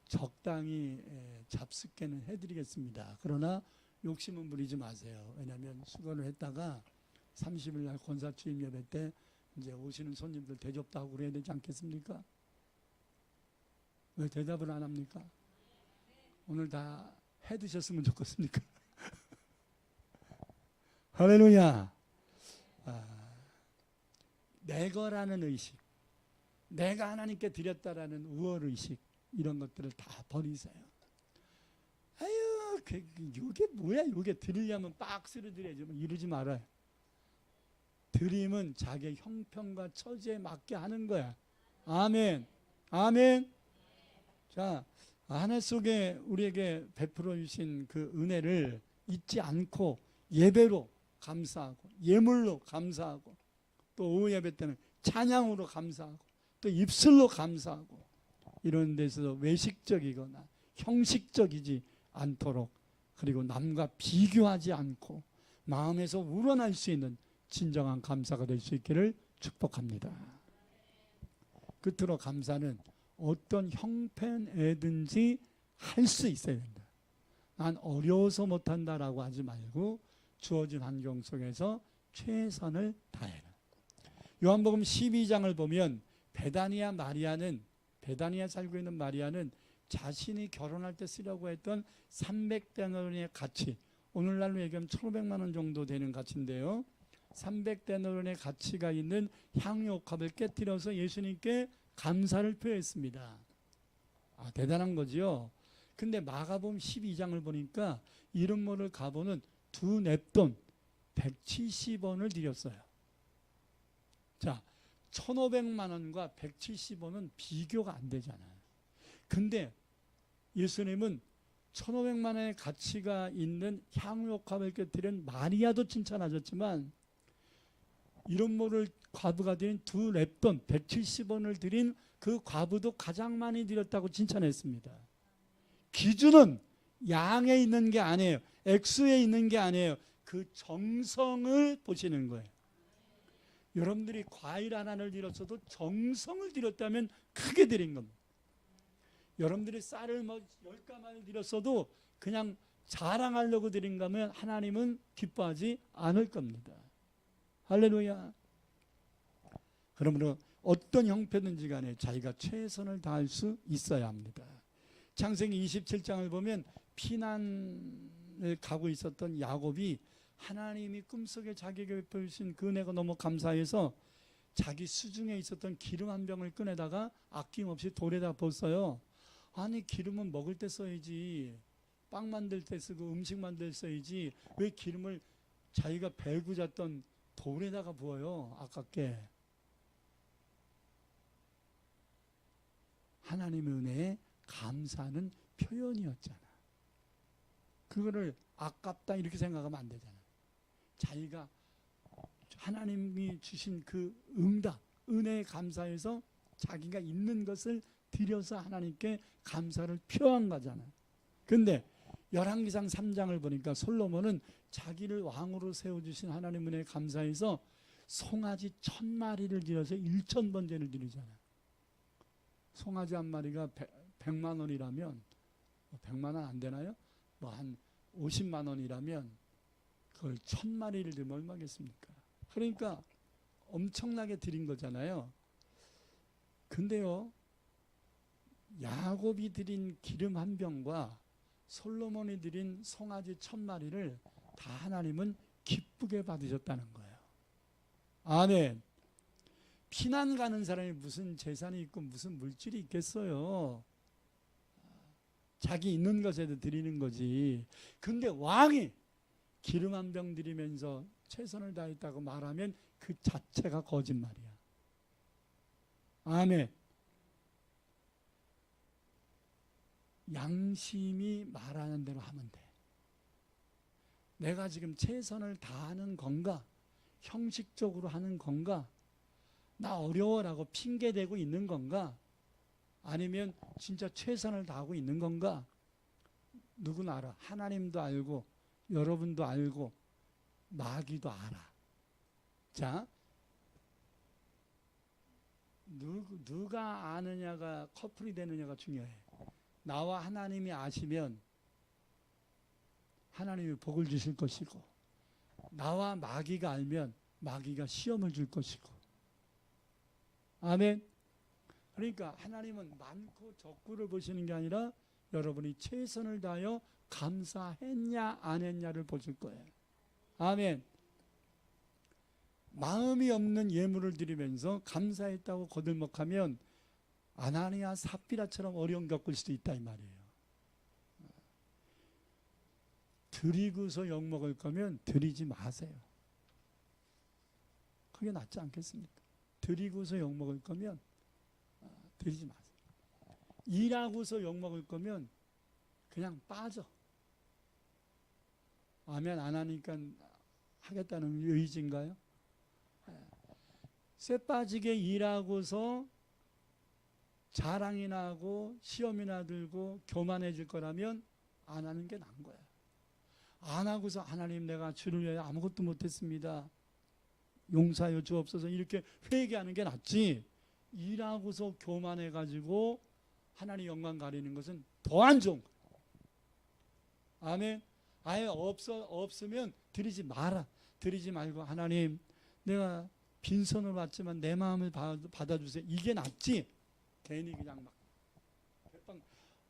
적당히 잡숫게는 해드리겠습니다. 그러나 욕심은 부리지 마세요. 왜냐하면 수고를 했다가 30일 날 권사 취임 예배 때 이제 오시는 손님들 대접도 하고 그래야 되지 않겠습니까? 왜 대답을 안 합니까? 오늘 다 해 드셨으면 좋겠습니까? 할렐루야. 내 거라는 의식, 내가 하나님께 드렸다라는 우월의식, 이런 것들을 다 버리세요. 아유, 이게 뭐야? 이게 드리려면 박스를 드려야지. 이러지 말아요. 드림은 자기 형편과 처지에 맞게 하는 거야. 아멘. 아멘. 자, 한 해 속에 우리에게 베풀어 주신 그 은혜를 잊지 않고 예배로 감사하고 예물로 감사하고 또 오후 예배 때는 찬양으로 감사하고 또 입술로 감사하고 이런 데서 외식적이거나 형식적이지 않도록, 그리고 남과 비교하지 않고 마음에서 우러날 수 있는 진정한 감사가 될 수 있기를 축복합니다. 끝으로 감사는 어떤 형편에든지 할 수 있어야 된다. 난 어려워서 못한다라고 하지 말고 주어진 환경 속에서 최선을 다해라. 요한복음 12장을 보면 베다니아 살고 있는 마리아는 자신이 결혼할 때 쓰려고 했던 300데나리온의 가치, 오늘날로 얘기하면 1,500만 원 정도 되는 가치인데요. 300데나리온의 가치가 있는 향유옥합을 깨뜨려서 예수님께 감사를 표했습니다. 대단한 거지요. 근데 마가복음 12장을 보니까 이름 모를 가보는 두 냅돈 170원을 드렸어요. 자, 1,500만 원과 170원은 비교가 안 되잖아요. 근데 예수님은 1,500만 원의 가치가 있는 향유옥합을 깨뜨린 마리아도 칭찬하셨지만 이름 모를 과부가 드린 두 랩돈 170원을 드린 그 과부도 가장 많이 드렸다고 칭찬했습니다. 기준은 양에 있는 게 아니에요. 액수에 있는 게 아니에요. 그 정성을 보시는 거예요. 여러분들이 과일 하나를 드렸어도 정성을 드렸다면 크게 드린 겁니다. 여러분들이 쌀을 뭐 10가마를 드렸어도 그냥 자랑하려고 드린 거면 하나님은 기뻐하지 않을 겁니다. 할렐루야. 그러므로 어떤 형편든지 간에 자기가 최선을 다할 수 있어야 합니다. 창세기 27장을 보면 피난을 가고 있었던 야곱이 하나님이 꿈속에 자기에게 베푸신 그 은혜가 너무 감사해서 자기 수중에 있었던 기름 한 병을 꺼내다가 아낌없이 돌에다 붓어요. 아니 기름은 먹을 때 써야지, 빵 만들 때 쓰고 음식 만들 때 써야지 왜 기름을 자기가 베고 잤던 돌에다가 부어요. 아깝게. 하나님의 은혜에 감사하는 표현이었잖아. 그거를 아깝다 이렇게 생각하면 안 되잖아. 자기가 하나님이 주신 그 응답, 은혜에 감사해서 자기가 있는 것을 드려서 하나님께 감사를 표한 거잖아. 근데 열왕기상 3장을 보니까 솔로몬은 자기를 왕으로 세워주신 하나님 은혜에 감사해서 송아지 1000마리를 드려서 1000번제를 드리잖아. 송아지 한 마리가 100만 원이라면 100만 원 안 되나요? 뭐 한 50만 원이라면 그걸 1000마리를 드리면 얼마겠습니까? 그러니까 엄청나게 드린 거잖아요. 근데요, 야곱이 드린 기름 한 병과 솔로몬이 드린 송아지 1000마리를 다 하나님은 기쁘게 받으셨다는 거예요. 아멘. 피난 가는 사람이 무슨 재산이 있고 무슨 물질이 있겠어요. 자기 있는 것에도 드리는 거지. 근데 왕이 기름 한 병 드리면서 최선을 다했다고 말하면 그 자체가 거짓말이야. 아멘. 양심이 말하는 대로 하면 돼. 내가 지금 최선을 다하는 건가? 형식적으로 하는 건가? 나 어려워라고 핑계대고 있는 건가? 아니면 진짜 최선을 다하고 있는 건가? 누구나 알아. 하나님도 알고 여러분도 알고 마귀도 알아. 자, 누가 아느냐가 커플이 되느냐가 중요해. 나와 하나님이 아시면 하나님이 복을 주실 것이고, 나와 마귀가 알면 마귀가 시험을 줄 것이고. 아멘. 그러니까 하나님은 많고 적고를 보시는 게 아니라 여러분이 최선을 다하여 감사했냐 안 했냐를 보실 거예요. 아멘. 마음이 없는 예물을 드리면서 감사했다고 거들먹하면 아나니아 삽비라처럼 어려움 겪을 수도 있다 이 말이에요. 드리고서 욕먹을 거면 드리지 마세요. 그게 낫지 않겠습니까? 드리고서 욕먹을 거면 드리지 마세요. 일하고서 욕먹을 거면 그냥 빠져. 아멘. 안 하니까 하겠다는 의지인가요? 쇠 빠지게 일하고서 자랑이나 하고 시험이나 들고 교만해질 거라면 안 하는 게 나은 거야. 안 하고서 하나님 내가 주를 위해 아무것도 못했습니다. 용서하여 주옵소서 이렇게 회개하는 게 낫지. 일하고서 교만해가지고 하나님 영광 가리는 것은 더 안 좋은 거야. 아멘. 아예 없으면 드리지 마라. 드리지 말고 하나님 내가 빈손으로 왔지만 내 마음을 받아주세요. 이게 낫지. 괜히 그냥 막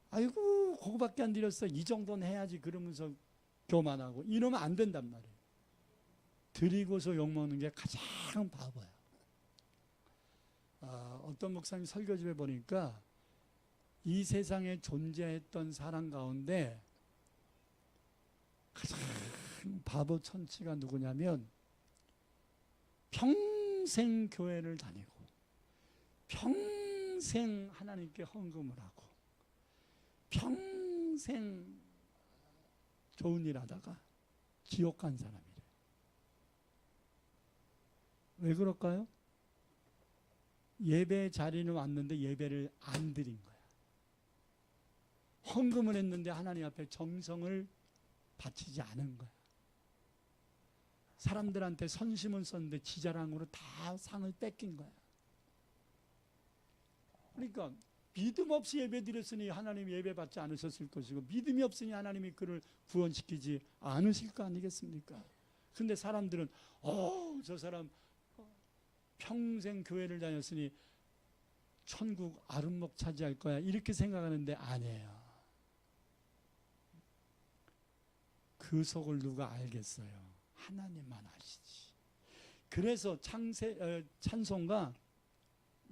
아이고 그거밖에 안 드렸어. 이 정도는 해야지 그러면서 교만하고 이러면 안 된단 말이에요. 드리고서 욕먹는 게 가장 바보야. 어떤 목사님 설교집에 보니까 이 세상에 존재했던 사람 가운데 가장 바보 천치가 누구냐면 평생 교회를 다니고 평생 하나님께 헌금을 하고 평생 좋은 일 하다가 지옥 간 사람이래. 왜 그럴까요? 예배 자리는 왔는데 예배를 안 드린 거야. 헌금을 했는데 하나님 앞에 정성을 바치지 않은 거야. 사람들한테 선심을 썼는데 지자랑으로 다 상을 뺏긴 거야. 그러니까 믿음 없이 예배 드렸으니 하나님이 예배 받지 않으셨을 것이고, 믿음이 없으니 하나님이 그를 구원시키지 않으실 거 아니겠습니까? 근데 사람들은 저 사람 평생 교회를 다녔으니 천국 아름목 차지할 거야, 이렇게 생각하는데 아니에요. 그 속을 누가 알겠어요? 하나님만 아시지. 그래서 찬송가,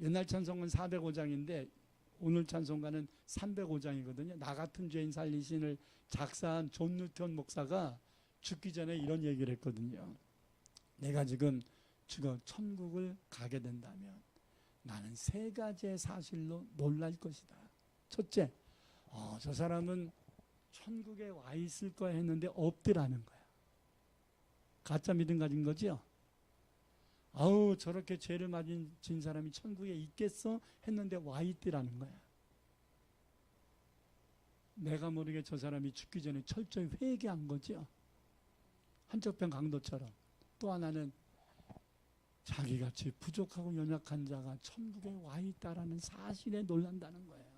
옛날 찬송가는 405장인데 오늘 찬송가는 305장이거든요. 나 같은 죄인 살리신을 작사한 존 뉴턴 목사가 죽기 전에 이런 얘기를 했거든요. 내가 지금 죽어 천국을 가게 된다면 나는 3가지의 사실로 놀랄 것이다. 첫째, 저 사람은 천국에 와 있을 거야 했는데 없더라는 거야. 가짜 믿음 가진 거죠. 저렇게 죄를 진 사람이 천국에 있겠어 했는데 와 있더라는 거야. 내가 모르게 저 사람이 죽기 전에 철저히 회개한 거죠. 한쪽편 강도처럼. 또 하나는 자기같이 부족하고 연약한 자가 천국에 와 있다라는 사실에 놀란다는 거예요.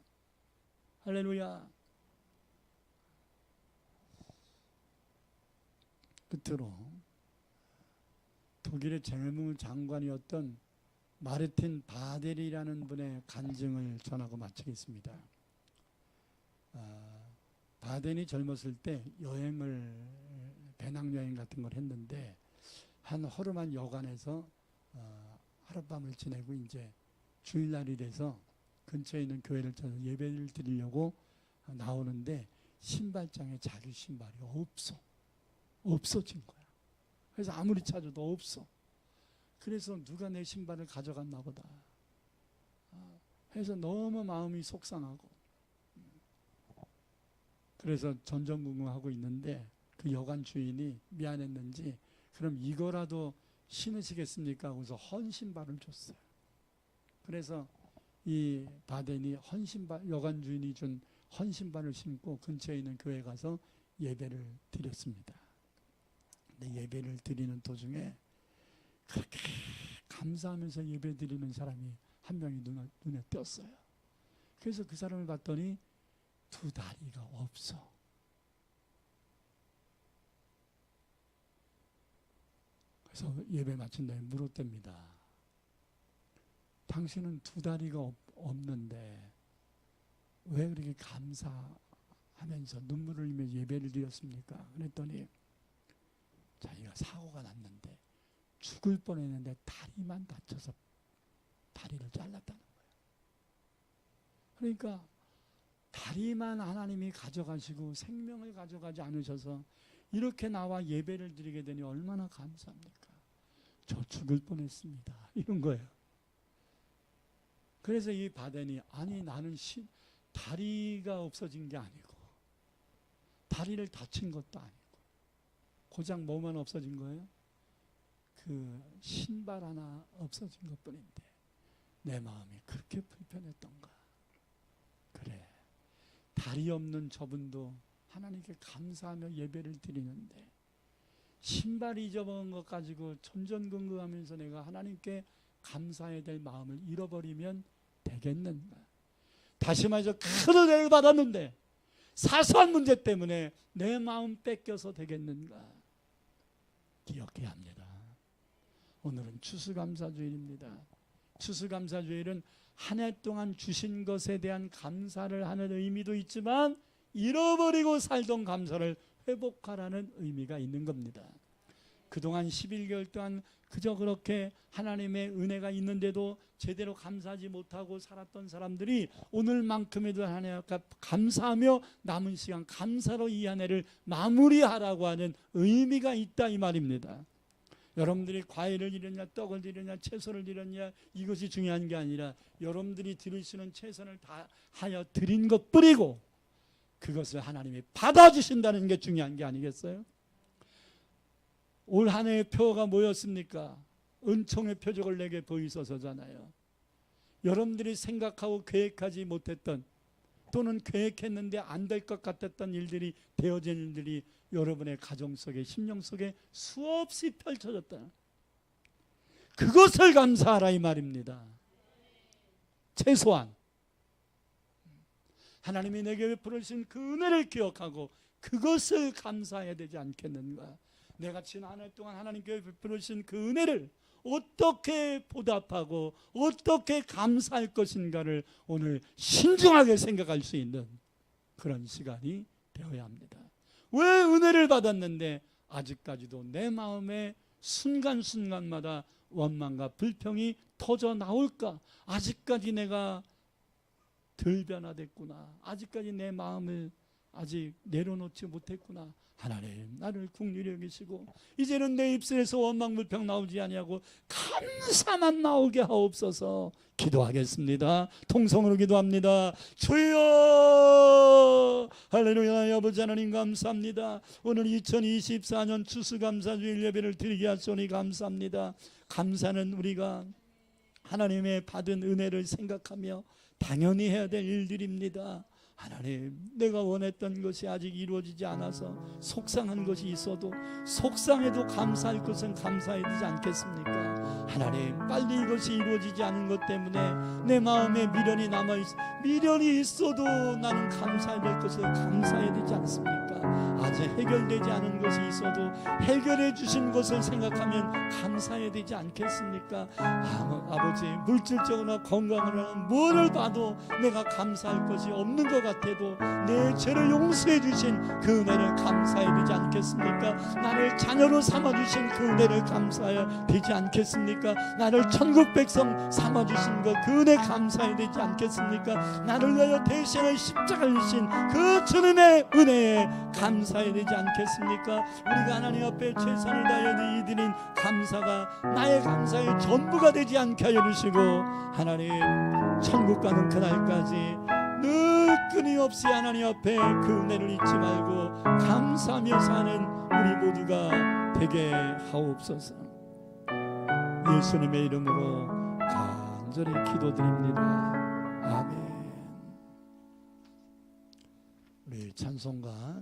할렐루야. 끝으로 독일의 재무장관이었던 마르틴 바델이라는 분의 간증을 전하고 마치겠습니다. 바덴이 젊었을 때 배낭여행 같은 걸 했는데 한 허름한 여관에서 하룻밤을 지내고 이제 주일날이 돼서 근처에 있는 교회를 찾아서 예배를 드리려고 나오는데 신발장에 자기 신발이 없어진 거야. 그래서 아무리 찾아도 없어. 그래서 누가 내 신발을 가져갔나 보다 해서 너무 마음이 속상하고, 그래서 전전긍긍하고 있는데 그 여관 주인이 미안했는지 그럼 이거라도 신으시겠습니까 하고서 헌 신발을 줬어요. 그래서 이 바덴이 여관 주인이 준 헌 신발을 신고 근처에 있는 교회에 가서 예배를 드렸습니다. 근데 예배를 드리는 도중에 그렇게 감사하면서 예배 드리는 사람이 한 명이 눈에 띄었어요. 그래서 그 사람을 봤더니 2 다리가 없어. 그래서 예배 마친 다음에 물었답니다. 당신은 2 다리가 없는데 왜 그렇게 감사하면서 눈물을 흘리며 예배를 드렸습니까? 그랬더니 자기가 사고가 났는데 죽을 뻔했는데 다리만 다쳐서 다리를 잘랐다는 거예요. 그러니까 다리만 하나님이 가져가시고 생명을 가져가지 않으셔서 이렇게 나와 예배를 드리게 되니 얼마나 감사합니까? 저 죽을 뻔했습니다. 이런 거예요. 그래서 이 바덴이 나는 다리가 없어진 게 아니고 다리를 다친 것도 아니고 고작 뭐만 없어진 거예요? 그 신발 하나 없어진 것뿐인데 내 마음이 그렇게 불편했던가. 그래, 다리 없는 저분도 하나님께 감사하며 예배를 드리는데 신발이 잊어먹은 것 가지고 전전긍긍하면서 내가 하나님께 감사해야 될 마음을 잃어버리면 되겠는가? 다시 말해서 큰 은혜를 받았는데 사소한 문제 때문에 내 마음 뺏겨서 되겠는가? 기억해야 합니다. 오늘은 추수감사주일입니다. 추수감사주일은 한 해 동안 주신 것에 대한 감사를 하는 의미도 있지만 잃어버리고 살던 감사를 회복하라는 의미가 있는 겁니다. 그동안 11개월 동안 그저 그렇게 하나님의 은혜가 있는데도 제대로 감사하지 못하고 살았던 사람들이 오늘만큼에도 하나님 앞에 감사하며 남은 시간 감사로 이 한 해를 마무리하라고 하는 의미가 있다 이 말입니다. 여러분들이 과일을 드렸냐 떡을 드렸냐 채소를 드렸냐 이것이 중요한 게 아니라 여러분들이 드리시는 최선을 다하여 드린 것 뿐이고 그것을 하나님이 받아주신다는 게 중요한 게 아니겠어요? 올 한 해의 표가 뭐였습니까? 은총의 표적을 내게 보이소서잖아요. 여러분들이 생각하고 계획하지 못했던 또는 계획했는데 안 될 것 같았던 일들이 되어진 일들이 여러분의 가정 속에 심령 속에 수없이 펼쳐졌다. 그것을 감사하라 이 말입니다. 최소한 하나님이 내게 베풀어 주신 그 은혜를 기억하고 그것을 감사해야 되지 않겠는가. 내가 지난 한 해 동안 하나님께 베풀어 주신 그 은혜를 어떻게 보답하고 어떻게 감사할 것인가를 오늘 신중하게 생각할 수 있는 그런 시간이 되어야 합니다. 왜 은혜를 받았는데 아직까지도 내 마음에 순간순간마다 원망과 불평이 터져 나올까? 아직까지 내가 덜 변화됐구나. 아직까지 내 마음을 아직 내려놓지 못했구나. 하나님 나를 긍휼히 여기시고 이제는 내 입술에서 원망 불평 나오지 아니하고 감사만 나오게 하옵소서. 기도하겠습니다. 통성으로 기도합니다. 주여 할렐루야. 아버지 하나님 감사합니다. 오늘 2024년 추수감사주일 예배를 드리게 하시오니 감사합니다. 감사는 우리가 하나님의 받은 은혜를 생각하며 당연히 해야 될 일들입니다. 하나님 내가 원했던 것이 아직 이루어지지 않아서 속상한 것이 있어도 속상해도 감사할 것은 감사해야 되지 않겠습니까? 하나님 빨리 이것이 이루어지지 않은 것 때문에 내 마음에 미련이 있어도 나는 감사해야 될 것을 감사해야 되지 않습니까? 아직 해결되지 않은 것이 있어도 해결해 주신 것을 생각하면 감사해야 되지 않겠습니까? 아버지 물질적으로나 건강으로나 뭐를 봐도 내가 감사할 것이 없는 것 같아도 내 죄를 용서해 주신 그 은혜를 감사해야 되지 않겠습니까? 나를 자녀로 삼아주신 그 은혜를 감사해야 되지 않겠습니까? 나를 천국 백성 삼아주신 것 그 은혜 감사해야 되지 않겠습니까? 나를 위하여 대신에 십자가를 지신 그 주님의 은혜에 감사해야 되지 않겠습니까? 우리가 하나님 앞에 최선을 다하여 드린 감사가 나의 감사의 전부가 되지 않게 하여 주시고 하나님 천국 가는 그날까지 늘 끊임없이 하나님 앞에 그 은혜를 잊지 말고 감사하며 사는 우리 모두가 되게 하옵소서. 예수님의 이름으로 간절히 기도드립니다. 아멘. 우리 찬송가